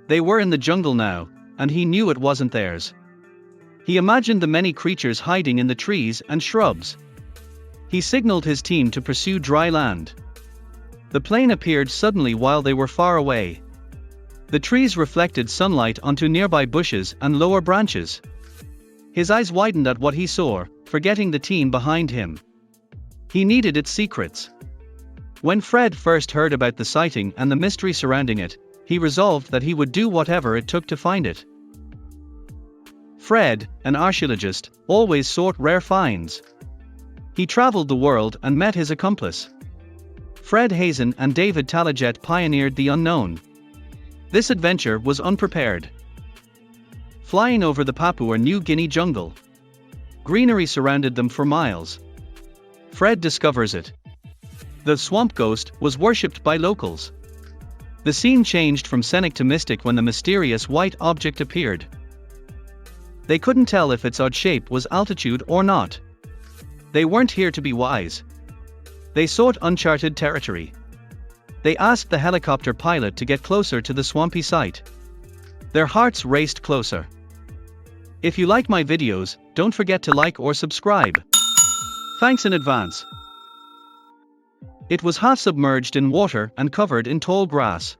They were in the jungle now, and he knew it wasn't theirs. He imagined the many creatures hiding in the trees and shrubs. He signaled his team to pursue dry land. The plane appeared suddenly while they were far away. The trees reflected sunlight onto nearby bushes and lower branches. His eyes widened at what he saw, forgetting the team behind him. He needed its secrets. When Fred first heard about the sighting and the mystery surrounding it, he resolved that he would do whatever it took to find it. Fred, an archaeologist, always sought rare finds. He traveled the world and met his accomplice. Fred Hazen and David Talajet pioneered the unknown. This adventure was unprepared. Flying over the Papua New Guinea jungle. Greenery surrounded them for miles. Fred discovers it. The swamp ghost was worshipped by locals. The scene changed from scenic to mystic when the mysterious white object appeared. They couldn't tell if its odd shape was altitude or not. They weren't here to be wise. They sought uncharted territory. They asked the helicopter pilot to get closer to the swampy site. Their hearts raced closer. If you like my videos, don't forget to like or subscribe. Thanks in advance. It was half submerged in water and covered in tall grass.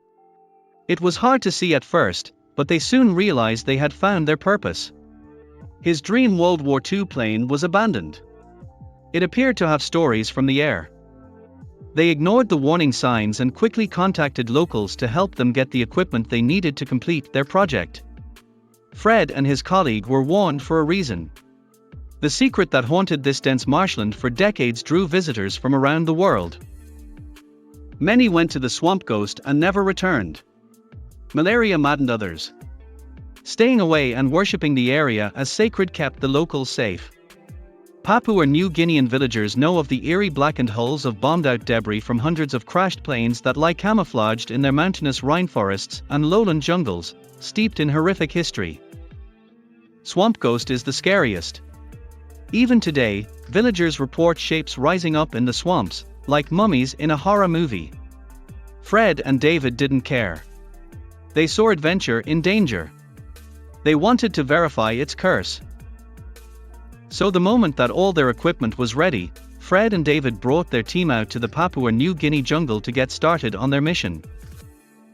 It was hard to see at first, but they soon realized they had found their purpose. His dream World War II plane was abandoned. It appeared to have stories from the air. They ignored the warning signs and quickly contacted locals to help them get the equipment they needed to complete their project. Fred and his colleague were warned for a reason. The secret that haunted this dense marshland for decades drew visitors from around the world. Many went to the swamp ghost and never returned. Malaria maddened others. Staying away and worshipping the area as sacred kept the locals safe. Papua New Guinean villagers know of the eerie blackened hulls of bombed-out debris from hundreds of crashed planes that lie camouflaged in their mountainous rainforests and lowland jungles, steeped in horrific history. Swamp ghost is the scariest. Even today, villagers report shapes rising up in the swamps, like mummies in a horror movie. Fred and David didn't care. They saw adventure in danger. They wanted to verify its curse. So the moment that all their equipment was ready, Fred and David brought their team out to the Papua New Guinea jungle to get started on their mission.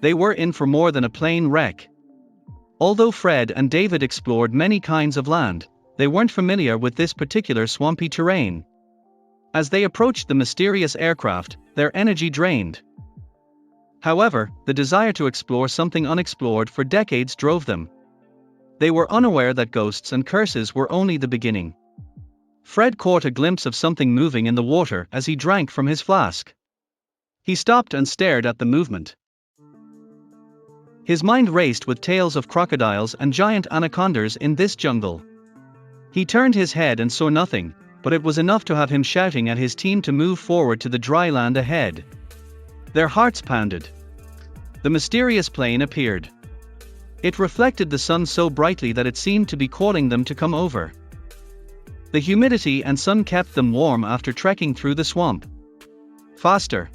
They were in for more than a plane wreck. Although Fred and David explored many kinds of land, they weren't familiar with this particular swampy terrain. As they approached the mysterious aircraft, their energy drained. However, the desire to explore something unexplored for decades drove them. They were unaware that ghosts and curses were only the beginning. Fred caught a glimpse of something moving in the water as he drank from his flask. He stopped and stared at the movement. His mind raced with tales of crocodiles and giant anacondas in this jungle. He turned his head and saw nothing, but it was enough to have him shouting at his team to move forward to the dry land ahead. Their hearts pounded. The mysterious plane appeared. It reflected the sun so brightly that it seemed to be calling them to come over. The humidity and sun kept them warm after trekking through the swamp. Faster.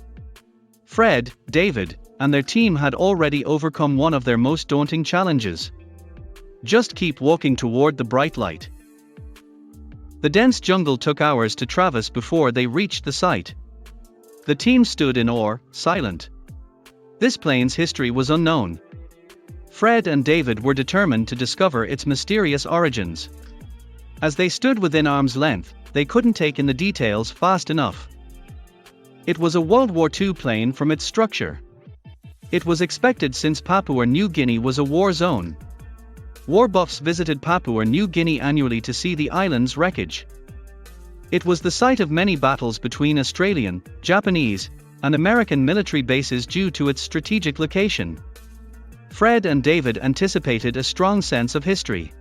Fred, David, and their team had already overcome one of their most daunting challenges. Just keep walking toward the bright light. The dense jungle took hours to traverse before they reached the site. The team stood in awe, silent. This plane's history was unknown. Fred and David were determined to discover its mysterious origins. As they stood within arm's length, they couldn't take in the details fast enough. It was a World War II plane from its structure. It was expected since Papua New Guinea was a war zone. War buffs visited Papua New Guinea annually to see the island's wreckage. It was the site of many battles between Australian, Japanese, and American military bases due to its strategic location. Fred and David anticipated a strong sense of history.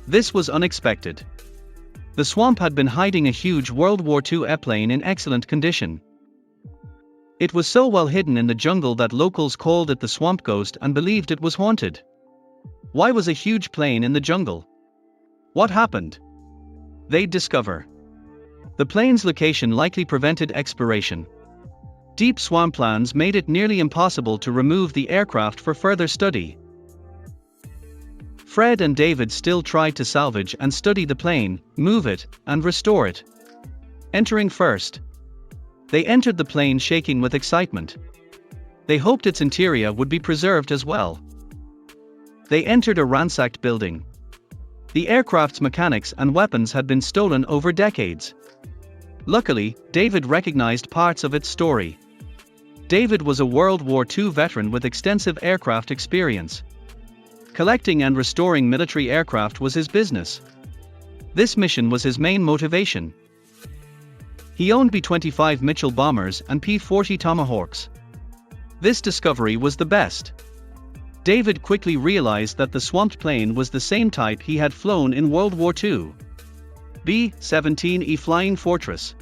This was unexpected. The swamp had been hiding a huge World War II airplane in excellent condition. It was so well hidden in the jungle that locals called it the swamp ghost and believed it was haunted. Why was a huge plane in the jungle? What happened? They'd discover. The plane's location likely prevented exploration. Deep swamplands made it nearly impossible to remove the aircraft for further study. Fred and David still tried to salvage and study the plane, move it, and restore it. Entering first. They entered the plane shaking with excitement. They hoped its interior would be preserved as well. They entered a ransacked building. The aircraft's mechanics and weapons had been stolen over decades. Luckily, David recognized parts of its story. David was a World War II veteran with extensive aircraft experience. Collecting and restoring military aircraft was his business. This mission was his main motivation. He owned B-25 Mitchell bombers and P-40 Tomahawks. This discovery was the best. David quickly realized that the swamped plane was the same type he had flown in World War II. B-17E Flying Fortress.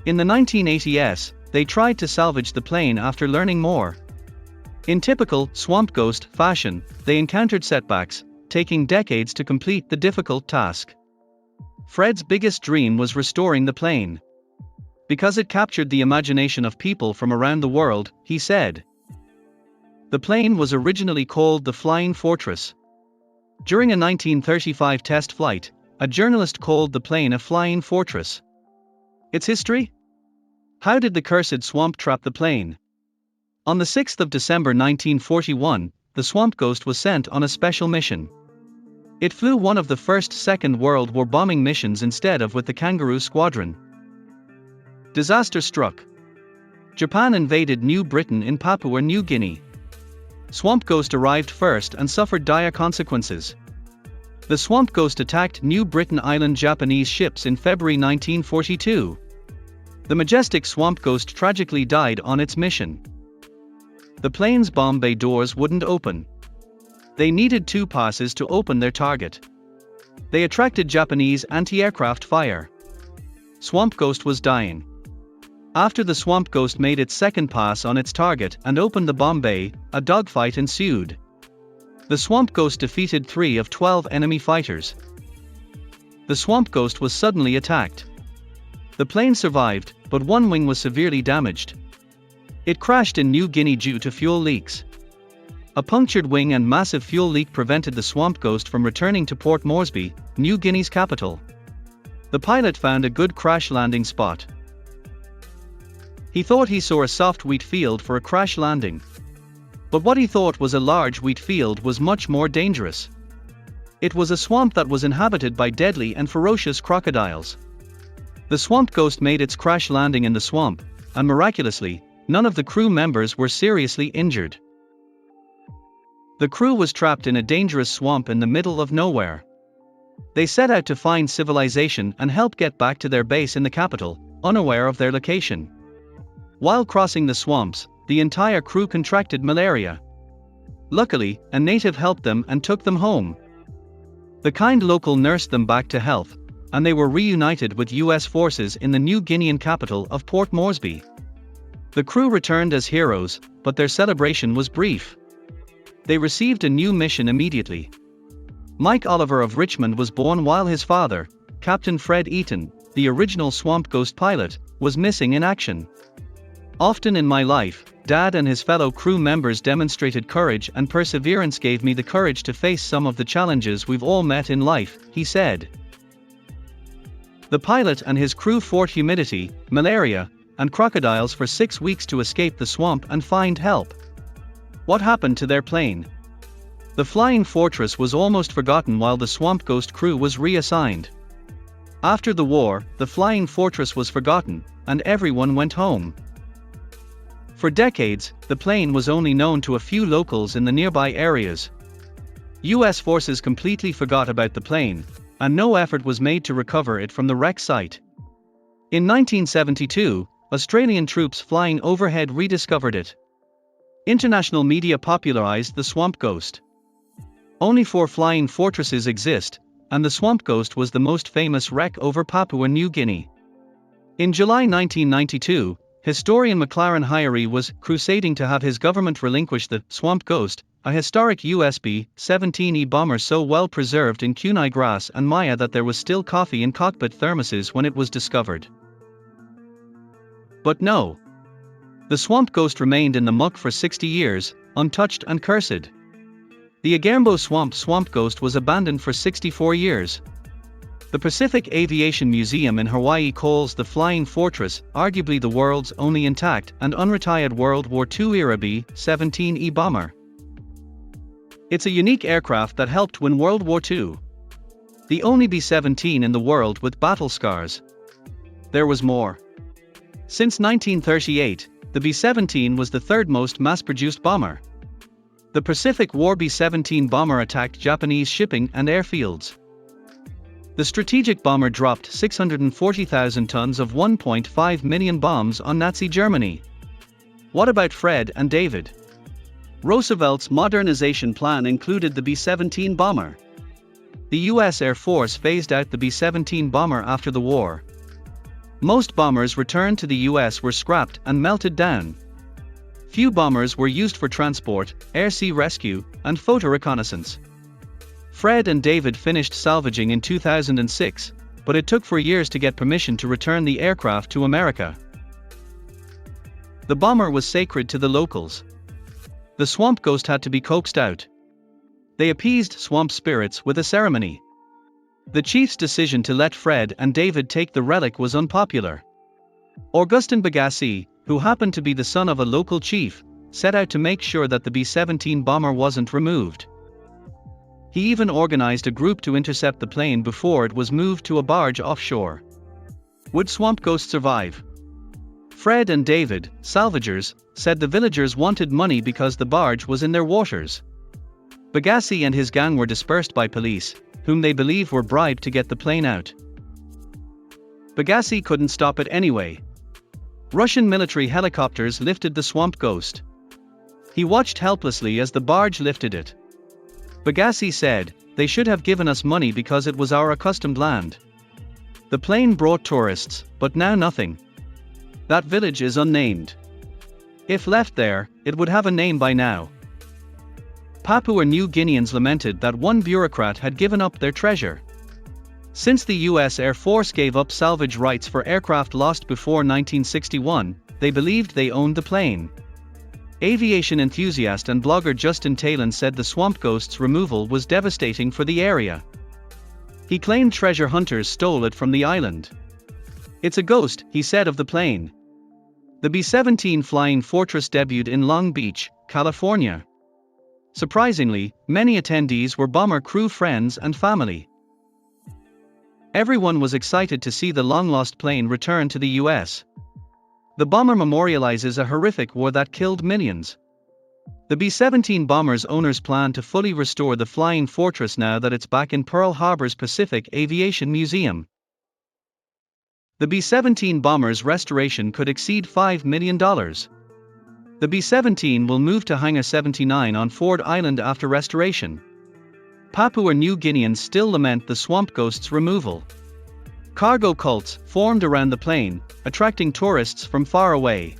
In the 1980s, they tried to salvage the plane after learning more. In typical Swamp Ghost fashion, they encountered setbacks, taking decades to complete the difficult task. Fred's biggest dream was restoring the plane. Because it captured the imagination of people from around the world, he said. The plane was originally called the Flying Fortress. During a 1935 test flight, a journalist called the plane a flying fortress. Its history? How did the cursed swamp trap the plane? On the 6th of December 1941, the Swamp Ghost was sent on a special mission. It flew one of the first Second World War bombing missions instead of with the Kangaroo Squadron. Disaster struck. Japan invaded New Britain in Papua New Guinea. Swamp Ghost arrived first and suffered dire consequences. The Swamp Ghost attacked New Britain Island Japanese ships in February 1942. The majestic Swamp Ghost tragically died on its mission. The plane's bomb bay doors wouldn't open. They needed 2 passes to open their target. They attracted Japanese anti-aircraft fire. Swamp Ghost was dying. After the Swamp Ghost made its second pass on its target and opened the bomb bay, a dogfight ensued. The Swamp Ghost defeated 3 of 12 enemy fighters. The Swamp Ghost was suddenly attacked. The plane survived, but one wing was severely damaged. It crashed in New Guinea due to fuel leaks. A punctured wing and massive fuel leak prevented the Swamp Ghost from returning to Port Moresby, New Guinea's capital. The pilot found a good crash landing spot. He thought he saw a soft wheat field for a crash landing. But what he thought was a large wheat field was much more dangerous. It was a swamp that was inhabited by deadly and ferocious crocodiles. The Swamp Ghost made its crash landing in the swamp, and miraculously, none of the crew members were seriously injured. The crew was trapped in a dangerous swamp in the middle of nowhere. They set out to find civilization and help get back to their base in the capital, unaware of their location. While crossing the swamps, the entire crew contracted malaria. Luckily, a native helped them and took them home. The kind local nursed them back to health, and they were reunited with US forces in the New Guinean capital of Port Moresby. The crew returned as heroes, but their celebration was brief. They received a new mission immediately. Mike Oliver of Richmond was born while his father, Captain Fred Eaton, the original Swamp Ghost pilot, was missing in action. Often in my life, Dad and his fellow crew members demonstrated courage and perseverance gave me the courage to face some of the challenges we've all met in life, he said. The pilot and his crew fought humidity, malaria, and crocodiles for 6 weeks to escape the swamp and find help. What happened to their plane? The Flying Fortress was almost forgotten while the Swamp Ghost crew was reassigned. After the war, the Flying Fortress was forgotten, and everyone went home. For decades, the plane was only known to a few locals in the nearby areas. US forces completely forgot about the plane, and no effort was made to recover it from the wreck site. In 1972, Australian troops flying overhead rediscovered it. International media popularized the Swamp Ghost. Only 4 flying fortresses exist, and the Swamp Ghost was the most famous wreck over Papua New Guinea. In July 1992, historian McLaren Hyrie was crusading to have his government relinquish the Swamp Ghost, a historic US B-17E bomber so well preserved in Kunai grass and Maya that there was still coffee in cockpit thermoses when it was discovered. But no. The Swamp Ghost remained in the muck for 60 years, untouched and cursed. The Agambo Swamp Ghost was abandoned for 64 years. The Pacific Aviation Museum in Hawaii calls the Flying Fortress arguably the world's only intact and unretired World War II-era B-17E bomber. It's a unique aircraft that helped win World War II. The only B-17 in the world with battle scars. There was more. Since 1938, the B-17 was the third most mass-produced bomber. The Pacific War B-17 bomber attacked Japanese shipping and airfields. The strategic bomber dropped 640,000 tons of 1.5 million bombs on Nazi Germany. What about Fred and David? Roosevelt's modernization plan included the B-17 bomber. The U.S. Air Force phased out the B-17 bomber after the war. Most bombers returned to the U.S. were scrapped and melted down. Few bombers were used for transport, air-sea rescue, and photo reconnaissance. Fred and David finished salvaging in 2006, but it took 4 years to get permission to return the aircraft to America. The bomber was sacred to the locals. The Swamp Ghost had to be coaxed out. They appeased swamp spirits with a ceremony. The chief's decision to let Fred and David take the relic was unpopular. Augustin Bagassi, who happened to be the son of a local chief, set out to make sure that the B-17 bomber wasn't removed. He even organized a group to intercept the plane before it was moved to a barge offshore. Would Swamp Ghost survive? Fred and David, salvagers, said the villagers wanted money because the barge was in their waters. Bagassi and his gang were dispersed by police, whom they believe were bribed to get the plane out. Bagassi couldn't stop it anyway. Russian military helicopters lifted the Swamp Ghost. He watched helplessly as the barge lifted it. Bagassi said, "They should have given us money because it was our accustomed land. The plane brought tourists, but now nothing. That village is unnamed. If left there, it would have a name by now." Papua New Guineans lamented that one bureaucrat had given up their treasure. Since the U.S. Air Force gave up salvage rights for aircraft lost before 1961, they believed they owned the plane. Aviation enthusiast and blogger Justin Talon said the Swamp Ghost's removal was devastating for the area. He claimed treasure hunters stole it from the island. "It's a ghost," he said of the plane. The B-17 Flying Fortress debuted in Long Beach, California. Surprisingly, many attendees were bomber crew friends and family. Everyone was excited to see the long-lost plane return to the U.S. The bomber memorializes a horrific war that killed millions. The B-17 bomber's owners plan to fully restore the Flying Fortress now that it's back in Pearl Harbor's Pacific Aviation Museum. The B-17 bomber's restoration could exceed $5 million. The B-17 will move to Hangar 79 on Ford Island after restoration. Papua New Guineans still lament the Swamp Ghost's removal. Cargo cults formed around the plane, attracting tourists from far away.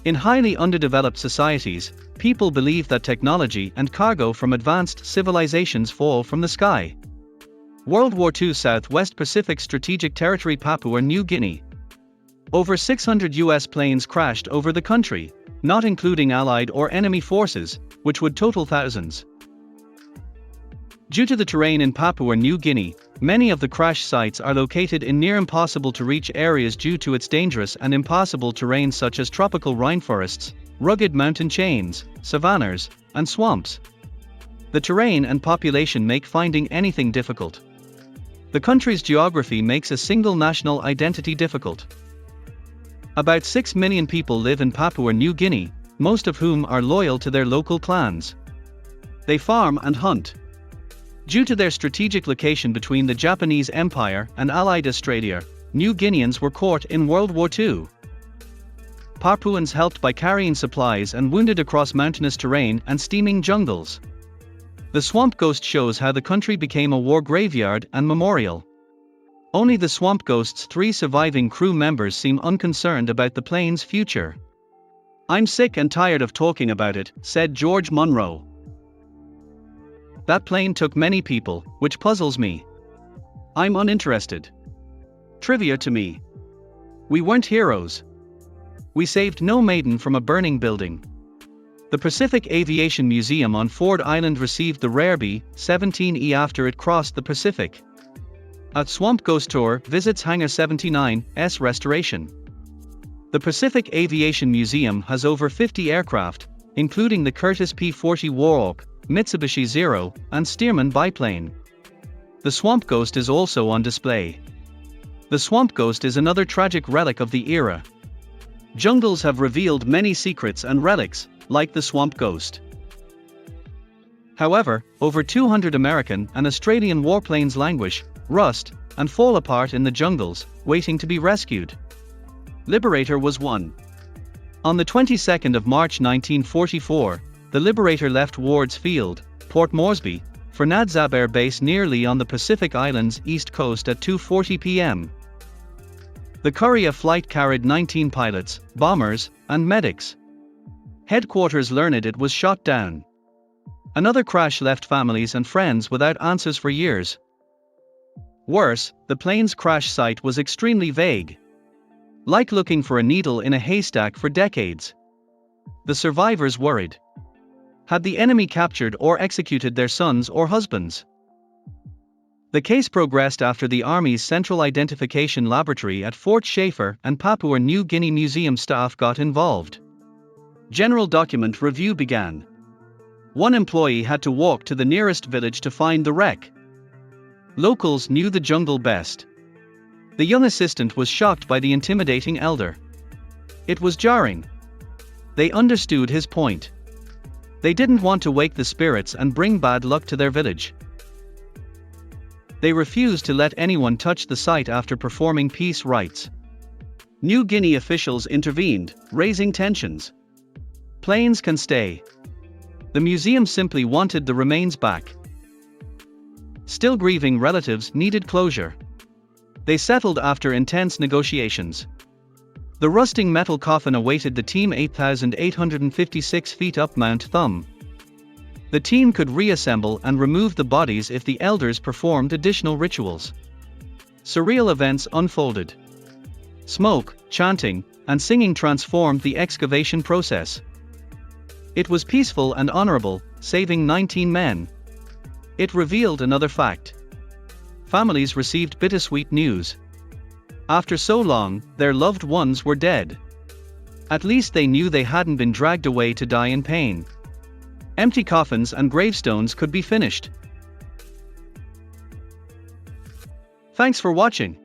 In highly underdeveloped societies, people believe that technology and cargo from advanced civilizations fall from the sky. World War II Southwest Pacific Strategic Territory Papua New Guinea. Over 600 U.S. planes crashed over the country, not including Allied or enemy forces, which would total thousands. Due to the terrain in Papua New Guinea, many of the crash sites are located in near-impossible-to-reach areas due to its dangerous and impassable terrain such as tropical rainforests, rugged mountain chains, savannas, and swamps. The terrain and population make finding anything difficult. The country's geography makes a single national identity difficult. About 6 million people live in Papua New Guinea, most of whom are loyal to their local clans. They farm and hunt. Due to their strategic location between the Japanese Empire and Allied Australia, New Guineans were caught in World War II. Papuans helped by carrying supplies and wounded across mountainous terrain and steaming jungles. The Swamp Ghost shows how the country became a war graveyard and memorial. Only the Swamp Ghost's 3 surviving crew members seem unconcerned about the plane's future. "I'm sick and tired of talking about it," said George Munro. "That plane took many people, which puzzles me. I'm uninterested. Trivia to me. We weren't heroes. We saved no maiden from a burning building. The Pacific Aviation Museum on Ford Island received the rare B-17E after it crossed the Pacific. A Swamp Ghost Tour visits Hangar 79's restoration. The Pacific Aviation Museum has over 50 aircraft, including the Curtiss P-40 Warhawk, Mitsubishi Zero, and Stearman biplane. The Swamp Ghost is also on display. The Swamp Ghost is another tragic relic of the era. Jungles have revealed many secrets and relics, like the Swamp Ghost. However, over 200 American and Australian warplanes languish, rust, and fall apart in the jungles, waiting to be rescued. Liberator was one. On the 22nd of March 1944, the Liberator left Ward's Field, Port Moresby, for Nadzab Air Base nearly on the Pacific Islands east coast at 2:40 p.m. The Korea flight carried 19 pilots, bombers, and medics. Headquarters learned it was shot down. Another crash left families and friends without answers for years. Worse, the plane's crash site was extremely vague. Like looking for a needle in a haystack for decades. The survivors worried. Had the enemy captured or executed their sons or husbands? The case progressed after the Army's Central Identification Laboratory at Fort Schaefer and Papua New Guinea Museum staff got involved. General document review began. One employee had to walk to the nearest village to find the wreck. Locals knew the jungle best. The young assistant was shocked by the intimidating elder. It was jarring. They understood his point. They didn't want to wake the spirits and bring bad luck to their village. They refused to let anyone touch the site after performing peace rites. New Guinea officials intervened, raising tensions. Planes can stay. The museum simply wanted the remains back. Still grieving relatives needed closure. They settled after intense negotiations. The rusting metal coffin awaited the team 8,856 feet up Mount Thumb. The team could reassemble and remove the bodies if the elders performed additional rituals. Surreal events unfolded. Smoke, chanting, and singing transformed the excavation process. It was peaceful and honorable, saving 19 men. It revealed another fact. Families received bittersweet news. After so long, their loved ones were dead. At least they knew they hadn't been dragged away to die in pain. Empty coffins and gravestones could be finished. Thanks for watching.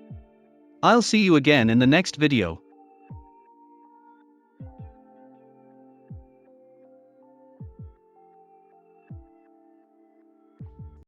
I'll see you again in the next video.